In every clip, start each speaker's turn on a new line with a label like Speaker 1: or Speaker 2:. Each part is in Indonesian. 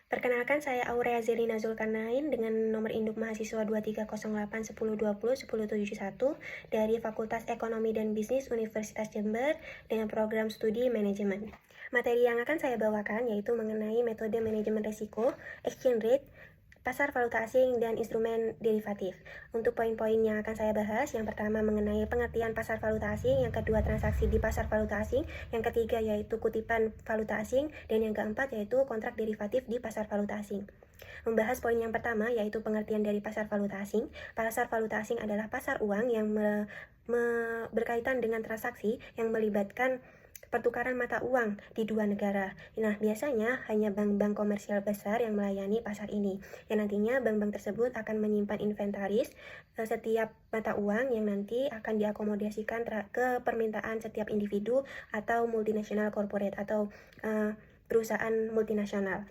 Speaker 1: Perkenalkan, saya Aurea Zerina Zulkarnain dengan nomor induk mahasiswa 230810201071 dari Fakultas Ekonomi dan Bisnis Universitas Jember dengan program studi manajemen. Materi yang akan saya bawakan yaitu mengenai metode manajemen risiko, exchange rate, pasar valuta asing, dan instrumen derivatif. Untuk poin-poin yang akan saya bahas, yang pertama mengenai pengertian pasar valuta asing, yang kedua transaksi di pasar valuta asing, yang ketiga yaitu kutipan valuta asing, dan yang keempat yaitu kontrak derivatif di pasar valuta asing. Membahas poin yang pertama yaitu pengertian dari pasar valuta asing. Pasar valuta asing adalah pasar uang yang berkaitan dengan transaksi yang melibatkan pertukaran mata uang di dua negara. Nah, biasanya hanya bank-bank komersial besar yang melayani pasar ini. Yang nantinya bank-bank tersebut akan menyimpan inventaris setiap mata uang yang nanti akan diakomodasikan ke permintaan setiap individu atau multinasional corporate atau perusahaan multinasional.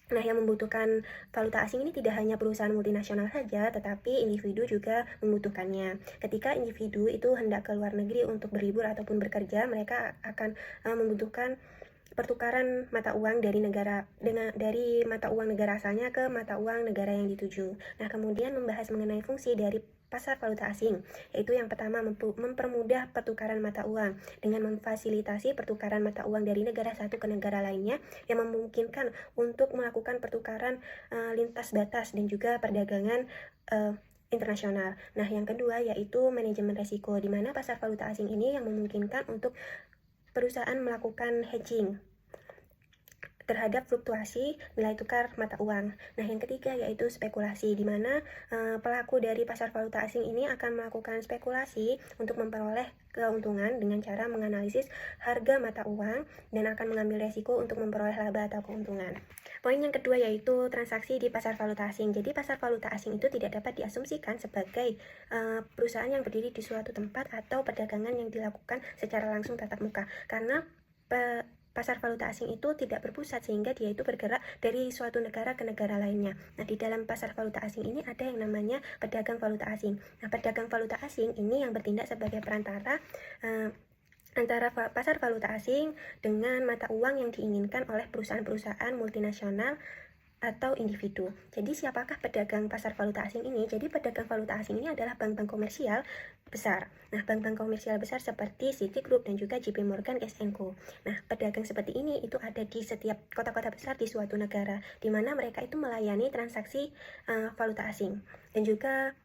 Speaker 1: Nah, yang membutuhkan valuta asing ini tidak hanya perusahaan multinasional saja, tetapi individu juga membutuhkannya. Ketika individu itu hendak ke luar negeri untuk berlibur ataupun bekerja, mereka akan membutuhkan pertukaran mata uang dari mata uang negara asalnya ke mata uang negara yang dituju. Nah, kemudian membahas mengenai fungsi dari pasar valuta asing, yaitu yang pertama mempermudah pertukaran mata uang dengan memfasilitasi pertukaran mata uang dari negara satu ke negara lainnya yang memungkinkan untuk melakukan pertukaran lintas batas dan juga perdagangan internasional. Nah, yang kedua yaitu manajemen risiko, di mana pasar valuta asing ini yang memungkinkan untuk perusahaan melakukan hedging terhadap fluktuasi nilai tukar mata uang. Nah, yang ketiga yaitu spekulasi, di mana pelaku dari pasar valuta asing ini akan melakukan spekulasi untuk memperoleh keuntungan dengan cara menganalisis harga mata uang dan akan mengambil resiko untuk memperoleh laba atau keuntungan. Poin yang kedua yaitu transaksi di pasar valuta asing. Jadi, pasar valuta asing itu tidak dapat diasumsikan sebagai perusahaan yang berdiri di suatu tempat atau perdagangan yang dilakukan secara langsung tatap muka, karena pasar valuta asing itu tidak berpusat sehingga dia itu bergerak dari suatu negara ke negara lainnya. Nah, di dalam pasar valuta asing ini ada yang namanya pedagang valuta asing. Nah, pedagang valuta asing ini yang bertindak sebagai perantara antara pasar valuta asing dengan mata uang yang diinginkan oleh perusahaan-perusahaan multinasional atau individu. Jadi, siapakah pedagang pasar valuta asing ini? Jadi, pedagang valuta asing ini adalah bank-bank komersial besar. Nah, bank-bank komersial besar seperti Citigroup dan juga JP Morgan Chase & Co. Nah, pedagang seperti ini itu ada di setiap kota-kota besar di suatu negara, di mana mereka itu melayani transaksi valuta asing dan juga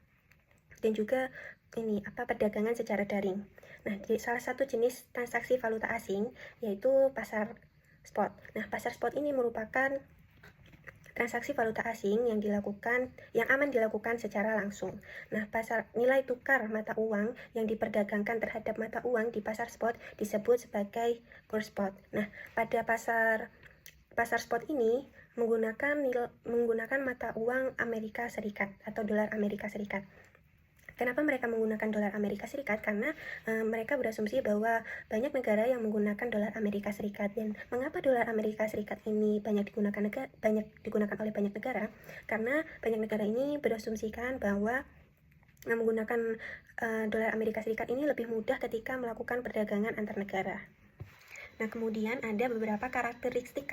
Speaker 1: perdagangan secara daring. Nah, salah satu jenis transaksi valuta asing yaitu pasar spot. Nah, pasar spot ini merupakan transaksi valuta asing yang aman dilakukan secara langsung. Nah, pasar nilai tukar mata uang yang diperdagangkan terhadap mata uang di pasar spot disebut sebagai cross spot. Nah, pada pasar spot ini menggunakan mata uang Amerika Serikat atau dolar Amerika Serikat. Kenapa mereka menggunakan dolar Amerika Serikat? Karena mereka berasumsi bahwa banyak negara yang menggunakan dolar Amerika Serikat. Dan mengapa dolar Amerika Serikat ini banyak digunakan oleh banyak negara? Karena banyak negara ini berasumsikan bahwa menggunakan dolar Amerika Serikat ini lebih mudah ketika melakukan perdagangan antar negara. Nah, kemudian ada beberapa karakteristik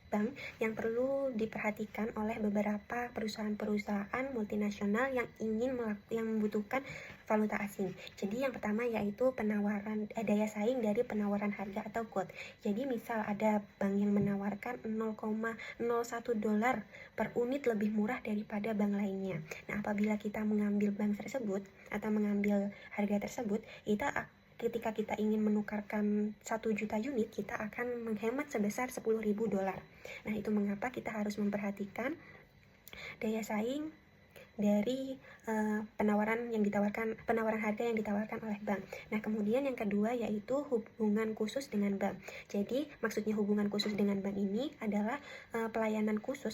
Speaker 1: bank yang perlu diperhatikan oleh beberapa perusahaan-perusahaan multinasional yang membutuhkan valuta asing. Jadi, yang pertama yaitu daya saing dari penawaran harga atau quote. Jadi, misal ada bank yang menawarkan 0,01 dolar per unit lebih murah daripada bank lainnya. Nah, apabila kita mengambil bank tersebut atau mengambil harga tersebut, ketika kita ingin menukarkan 1 juta unit, kita akan menghemat sebesar 10.000 dolar. Nah, itu mengapa kita harus memperhatikan daya saing dari penawaran harga yang ditawarkan oleh bank. Nah, kemudian yang kedua yaitu hubungan khusus dengan bank. Jadi, maksudnya hubungan khusus dengan bank ini adalah pelayanan khusus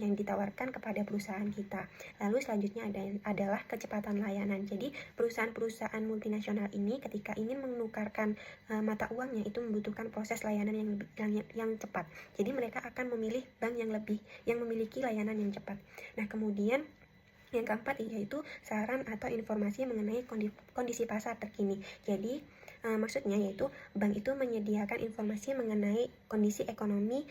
Speaker 1: yang ditawarkan kepada perusahaan kita. Lalu selanjutnya adalah kecepatan layanan. Jadi, perusahaan-perusahaan multinasional ini ketika ingin menukarkan mata uangnya itu membutuhkan proses layanan yang cepat. Jadi, mereka akan memilih bank yang memiliki layanan yang cepat. Nah, kemudian yang keempat yaitu saran atau informasi mengenai kondisi pasar terkini. Jadi, Maksudnya yaitu bank itu menyediakan informasi mengenai kondisi ekonomi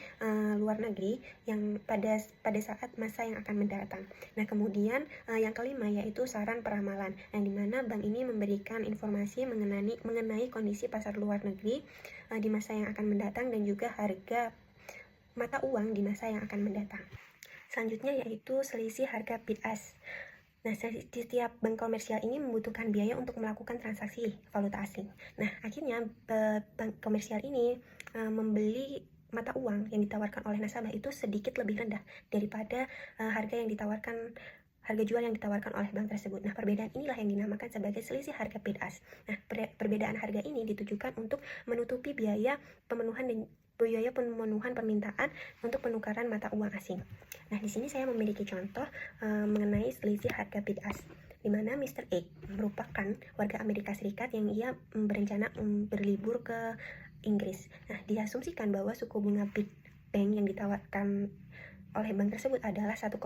Speaker 1: luar negeri yang pada saat masa yang akan mendatang. Nah, kemudian yang kelima yaitu saran peramalan. Nah, di mana bank ini memberikan informasi mengenai kondisi pasar luar negeri di masa yang akan mendatang dan juga harga mata uang di masa yang akan mendatang. Selanjutnya yaitu selisih harga bid ask. Nah, setiap bank komersial ini membutuhkan biaya untuk melakukan transaksi valuta asing. Nah, akhirnya bank komersial ini membeli mata uang yang ditawarkan oleh nasabah itu sedikit lebih rendah daripada harga jual yang ditawarkan oleh bank tersebut. Nah, perbedaan inilah yang dinamakan sebagai selisih harga bid ask. Nah, perbedaan harga ini ditujukan untuk menutupi biaya pemenuhan permintaan untuk penukaran mata uang asing. Nah, di sini saya memiliki contoh mengenai selisih harga bid ask, di mana Mr. X merupakan warga Amerika Serikat yang ia berencana berlibur ke Inggris. Nah, diasumsikan bahwa suku bunga bid bank yang ditawarkan oleh bank tersebut adalah 1,52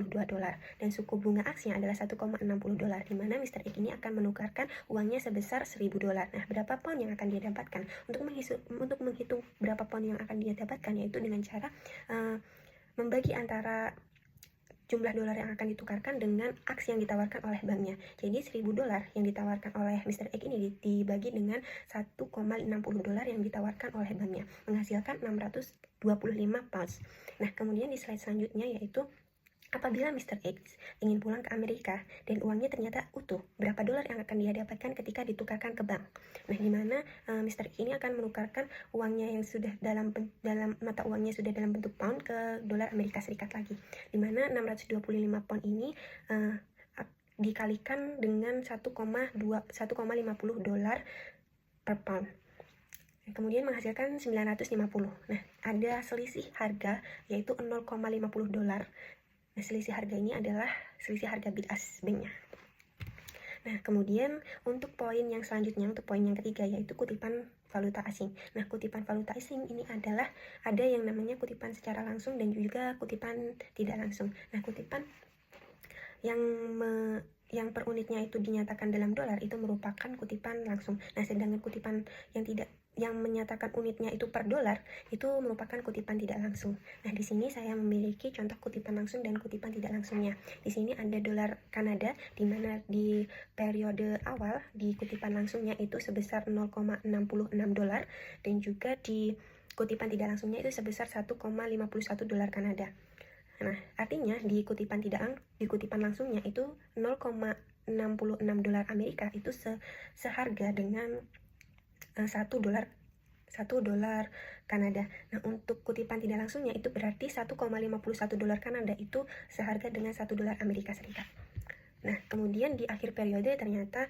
Speaker 1: dolar dan suku bunga aksnya adalah 1,60 dolar, di mana Mr. X ini akan menukarkan uangnya sebesar 1.000 dolar. Nah, berapa pound yang akan dia dapatkan? Untuk menghitung berapa pound yang akan dia dapatkan yaitu dengan cara membagi antara jumlah dolar yang akan ditukarkan dengan aks yang ditawarkan oleh banknya. Jadi 1.000 dolar yang ditawarkan oleh Mr. X ini dibagi dengan 1,60 dolar yang ditawarkan oleh banknya, menghasilkan 625 pounds. Nah, kemudian di slide selanjutnya yaitu apabila Mr. X ingin pulang ke Amerika dan uangnya ternyata utuh, berapa dolar yang akan dia dapatkan ketika ditukarkan ke bank? Nah, di mana Mr. X ini akan menukarkan uangnya yang sudah dalam mata uangnya sudah dalam bentuk pound ke dolar Amerika Serikat lagi, di mana 625 pound ini dikalikan dengan 1,50 dolar per pound. Kemudian menghasilkan 950. Nah, ada selisih harga yaitu 0,50 dolar. Nah, selisih harga ini adalah selisih harga bid ask banknya. Nah, kemudian untuk poin yang selanjutnya, untuk poin yang ketiga yaitu kutipan valuta asing. Nah, kutipan valuta asing ini adalah ada yang namanya kutipan secara langsung dan juga kutipan tidak langsung. Nah, kutipan yang per unitnya itu dinyatakan dalam dolar itu merupakan kutipan langsung. Nah, sedangkan kutipan yang menyatakan unitnya itu per dolar itu merupakan kutipan tidak langsung. Nah, di sini saya memiliki contoh kutipan langsung dan kutipan tidak langsungnya. Di sini ada dolar Kanada, di mana di periode awal di kutipan langsungnya itu sebesar 0,66 dolar dan juga di kutipan tidak langsungnya itu sebesar 1,51 dolar Kanada. Nah, artinya di kutipan langsungnya itu 0,66 dolar Amerika itu seharga dengan 1 dolar Kanada. Nah, untuk kutipan tidak langsungnya itu berarti 1,51 dolar Kanada itu seharga dengan 1 dolar Amerika Serikat. Nah, kemudian di akhir periode ternyata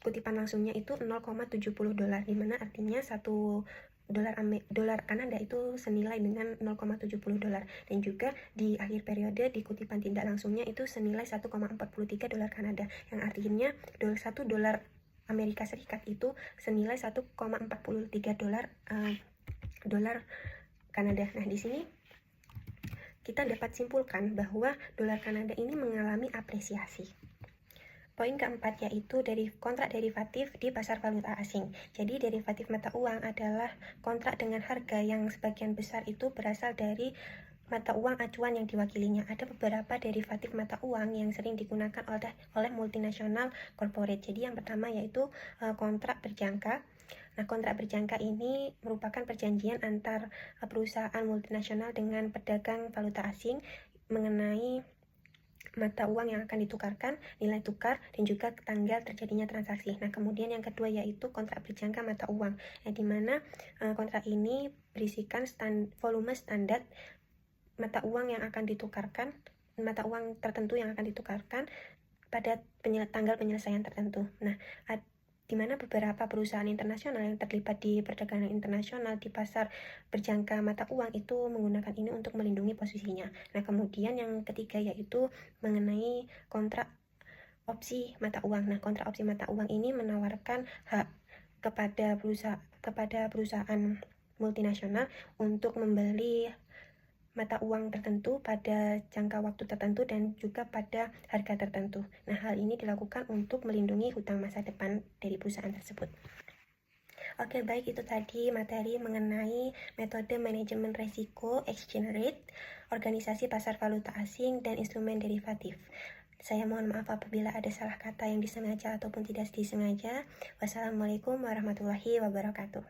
Speaker 1: kutipan langsungnya itu 0,70 dolar, di mana artinya 1 dolar Kanada itu senilai dengan 0,70 dolar, dan juga di akhir periode di kutipan tidak langsungnya itu senilai 1,43 dolar Kanada, yang artinya 1 dolar Amerika Serikat itu senilai 1,43 dolar Kanada. Nah, di sini kita dapat simpulkan bahwa dolar Kanada ini mengalami apresiasi. Poin keempat yaitu kontrak derivatif di pasar valuta asing. Jadi derivatif mata uang adalah kontrak dengan harga yang sebagian besar itu berasal dari mata uang acuan yang diwakilinya. Ada beberapa derivatif mata uang yang sering digunakan oleh multinasional corporate. Jadi yang pertama yaitu kontrak berjangka. Nah, kontrak berjangka ini merupakan perjanjian antar perusahaan multinasional dengan pedagang valuta asing mengenai mata uang yang akan ditukarkan, nilai tukar, dan juga tanggal terjadinya transaksi. Nah, kemudian yang kedua yaitu kontrak berjangka mata uang, di mana kontrak ini berisikan volume standar mata uang yang akan ditukarkan, mata uang tertentu yang akan ditukarkan pada tanggal penyelesaian tertentu. Nah, di mana beberapa perusahaan internasional yang terlibat di perdagangan internasional di pasar berjangka mata uang itu menggunakan ini untuk melindungi posisinya. Nah, kemudian yang ketiga yaitu mengenai kontrak opsi mata uang. Nah, kontrak opsi mata uang ini menawarkan hak kepada perusahaan multinasional untuk membeli mata uang tertentu pada jangka waktu tertentu dan juga pada harga tertentu. Nah, hal ini dilakukan untuk melindungi hutang masa depan dari perusahaan tersebut. Oke, baik, itu tadi materi mengenai metode manajemen risiko, exchange rate, organisasi pasar valuta asing, dan instrumen derivatif. Saya mohon maaf apabila ada salah kata yang disengaja ataupun tidak disengaja. Wassalamualaikum warahmatullahi wabarakatuh.